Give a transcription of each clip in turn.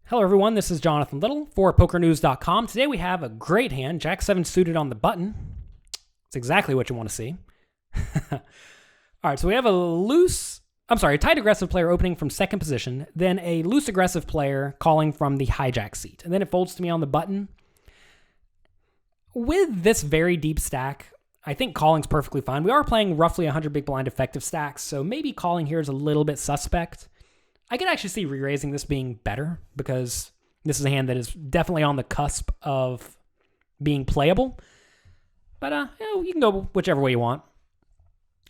Hello everyone, this is Jonathan Little for PokerNews.com. Today we have a great hand, Jack 7 suited on the button. It's exactly what you want to see. All right, so we have a tight aggressive player opening from second position, then a loose aggressive player calling from the hijack seat, and then it folds to me on the button. With this very deep stack, I think calling's perfectly fine. We are playing roughly 100 big blind effective stacks, so maybe calling here is a little bit suspect. I could actually see re-raising this being better because this is a hand that is definitely on the cusp of being playable. But you can go whichever way you want.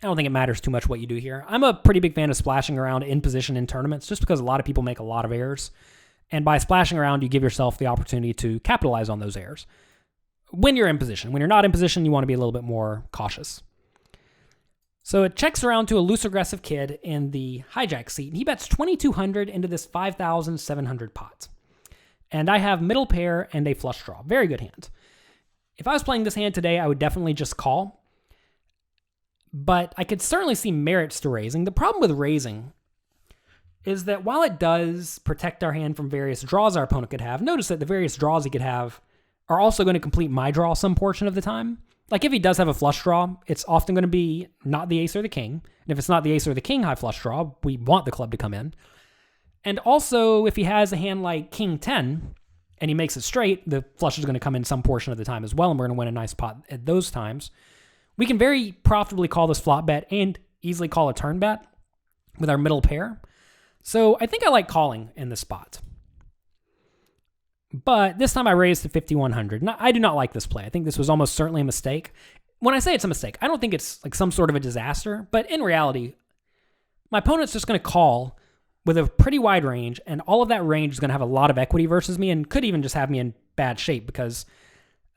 I don't think it matters too much what you do here. I'm a pretty big fan of splashing around in position in tournaments just because a lot of people make a lot of errors. And by splashing around, you give yourself the opportunity to capitalize on those errors when you're in position. When you're not in position, you want to be a little bit more cautious. So it checks around to a loose aggressive kid in the hijack seat, and he bets 2,200 into this 5,700 pot. And I have middle pair and a flush draw. Very good hand. If I was playing this hand today, I would definitely just call. But I could certainly see merits to raising. The problem with raising is that while it does protect our hand from various draws our opponent could have, notice that the various draws he could have are also going to complete my draw some portion of the time. Like if he does have a flush draw, it's often going to be not the ace or the king. And if it's not the ace or the king high flush draw, we want the club to come in. And also, if he has a hand like king 10 and he makes it straight, the flush is going to come in some portion of the time as well, and we're going to win a nice pot at those times. We can very profitably call this flop bet and easily call a turn bet with our middle pair. So I think I like calling in this spot. But this time I raised to 5,100. Now, I do not like this play. I think this was almost certainly a mistake. When I say it's a mistake, I don't think it's like some sort of a disaster. But in reality, my opponent's just going to call with a pretty wide range, and all of that range is going to have a lot of equity versus me and could even just have me in bad shape because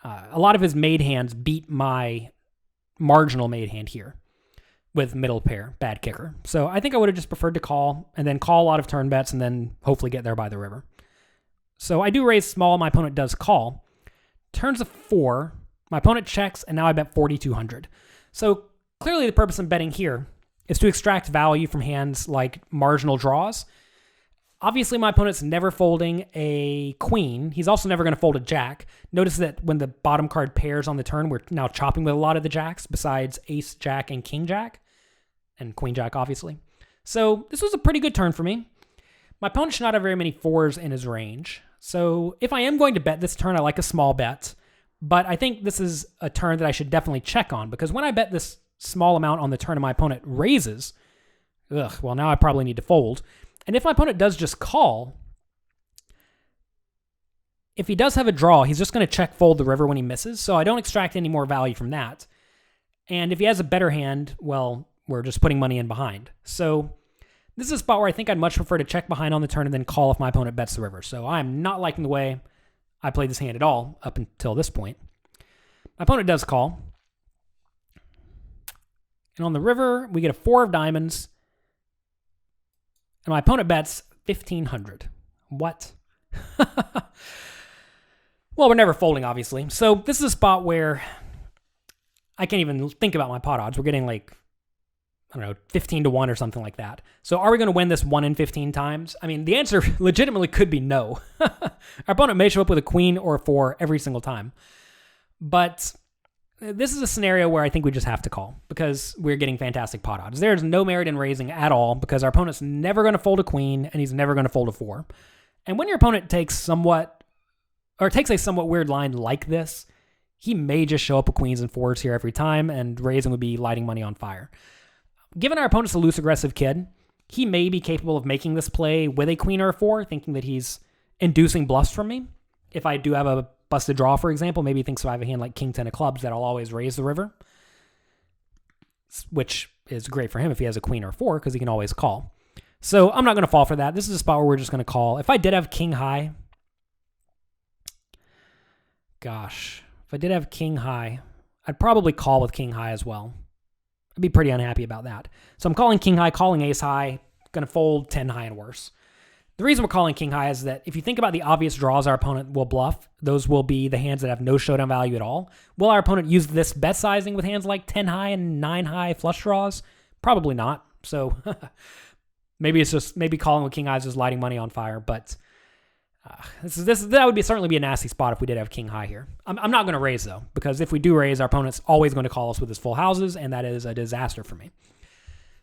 a lot of his made hands beat my marginal made hand here with middle pair, bad kicker. So I think I would have just preferred to call and then call a lot of turn bets and then hopefully get there by the river. So I do raise small, my opponent does call. Turns a 4, my opponent checks, and now I bet 4,200. So clearly the purpose of betting here is to extract value from hands like marginal draws. Obviously my opponent's never folding a queen. He's also never going to fold a jack. Notice that when the bottom card pairs on the turn, we're now chopping with a lot of the jacks besides ace jack and king jack, and queen jack obviously. So this was a pretty good turn for me. My opponent should not have very many 4s in his range. So if I am going to bet this turn, I like a small bet. But I think this is a turn that I should definitely check on because when I bet this small amount on the turn and my opponent raises, well, now I probably need to fold. And if my opponent does just call, if he does have a draw, he's just going to check fold the river when he misses. So I don't extract any more value from that. And if he has a better hand, well, we're just putting money in behind. So this is a spot where I think I'd much prefer to check behind on the turn and then call if my opponent bets the river. So I'm not liking the way I played this hand at all up until this point. My opponent does call. And on the river, we get a 4 of diamonds. And my opponent bets 1,500. What? Well, we're never folding, obviously. So this is a spot where I can't even think about my pot odds. We're getting like, I don't know, 15 to 1 or something like that. So are we going to win this 1 in 15 times? I mean, the answer legitimately could be no. Our opponent may show up with a queen or a 4 every single time. But this is a scenario where I think we just have to call because we're getting fantastic pot odds. There's no merit in raising at all because our opponent's never going to fold a queen and he's never going to fold a 4. And when your opponent takes a somewhat weird line like this, he may just show up with queens and 4s here every time, and raising would be lighting money on fire. Given our opponent's a loose aggressive kid, he may be capable of making this play with a queen or a 4, thinking that he's inducing bluffs from me. If I do have a busted draw, for example, maybe he thinks if I have a hand like king 10 of clubs that I'll always raise the river, which is great for him if he has a queen or a 4 because he can always call. So I'm not going to fall for that. This is a spot where we're just going to call. If I did have king high, if I did have king high, I'd probably call with king high as well. I'd be pretty unhappy about that. So I'm calling king high, calling ace high, going to fold 10 high and worse. The reason we're calling king high is that if you think about the obvious draws our opponent will bluff, those will be the hands that have no showdown value at all. Will our opponent use this bet sizing with hands like 10 high and 9 high flush draws? Probably not. So maybe calling with king high is just lighting money on fire, but That would certainly be a nasty spot if we did have king high here. I'm not going to raise, though, because if we do raise, our opponent's always going to call us with his full houses, and that is a disaster for me.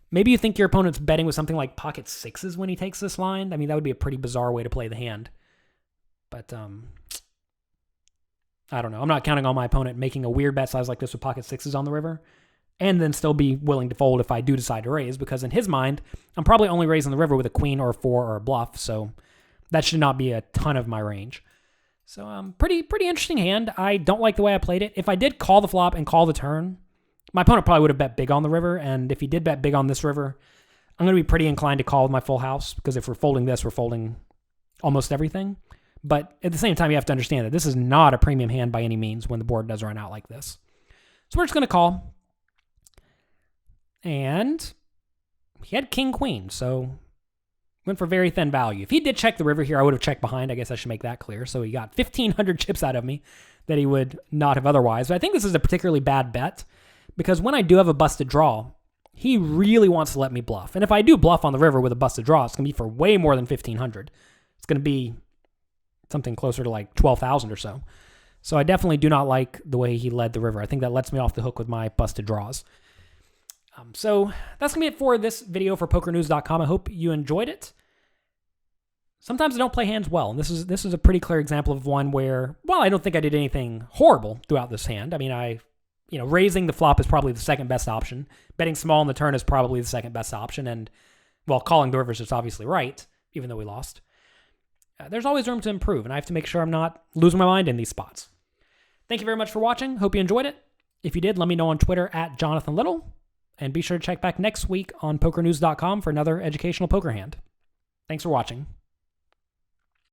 Maybe you think your opponent's betting with something like pocket sixes when he takes this line. I mean, that would be a pretty bizarre way to play the hand. But I don't know. I'm not counting on my opponent making a weird bet size like this with pocket sixes on the river, and then still be willing to fold if I do decide to raise, because in his mind, I'm probably only raising the river with a queen or a four or a bluff, so that should not be a ton of my range. So pretty interesting hand. I don't like the way I played it. If I did call the flop and call the turn, my opponent probably would have bet big on the river, and if he did bet big on this river, I'm going to be pretty inclined to call with my full house, because if we're folding this, we're folding almost everything. But at the same time, you have to understand that this is not a premium hand by any means when the board does run out like this. So we're just going to call. And he had king queen, so went for very thin value. If he did check the river here, I would have checked behind. I guess I should make that clear. So he got 1,500 chips out of me that he would not have otherwise. But I think this is a particularly bad bet, because when I do have a busted draw, he really wants to let me bluff. And if I do bluff on the river with a busted draw, it's going to be for way more than 1,500. It's going to be something closer to like 12,000 or so. So I definitely do not like the way he led the river. I think that lets me off the hook with my busted draws. So that's going to be it for this video for PokerNews.com. I hope you enjoyed it. Sometimes I don't play hands well, and this is a pretty clear example of one where, well, I don't think I did anything horrible throughout this hand. I mean, raising the flop is probably the second best option. Betting small on the turn is probably the second best option, and, well, calling the river is just obviously right, even though we lost. There's always room to improve, and I have to make sure I'm not losing my mind in these spots. Thank you very much for watching. Hope you enjoyed it. If you did, let me know on Twitter at Jonathan Little. And be sure to check back next week on PokerNews.com for another educational poker hand. Thanks for watching.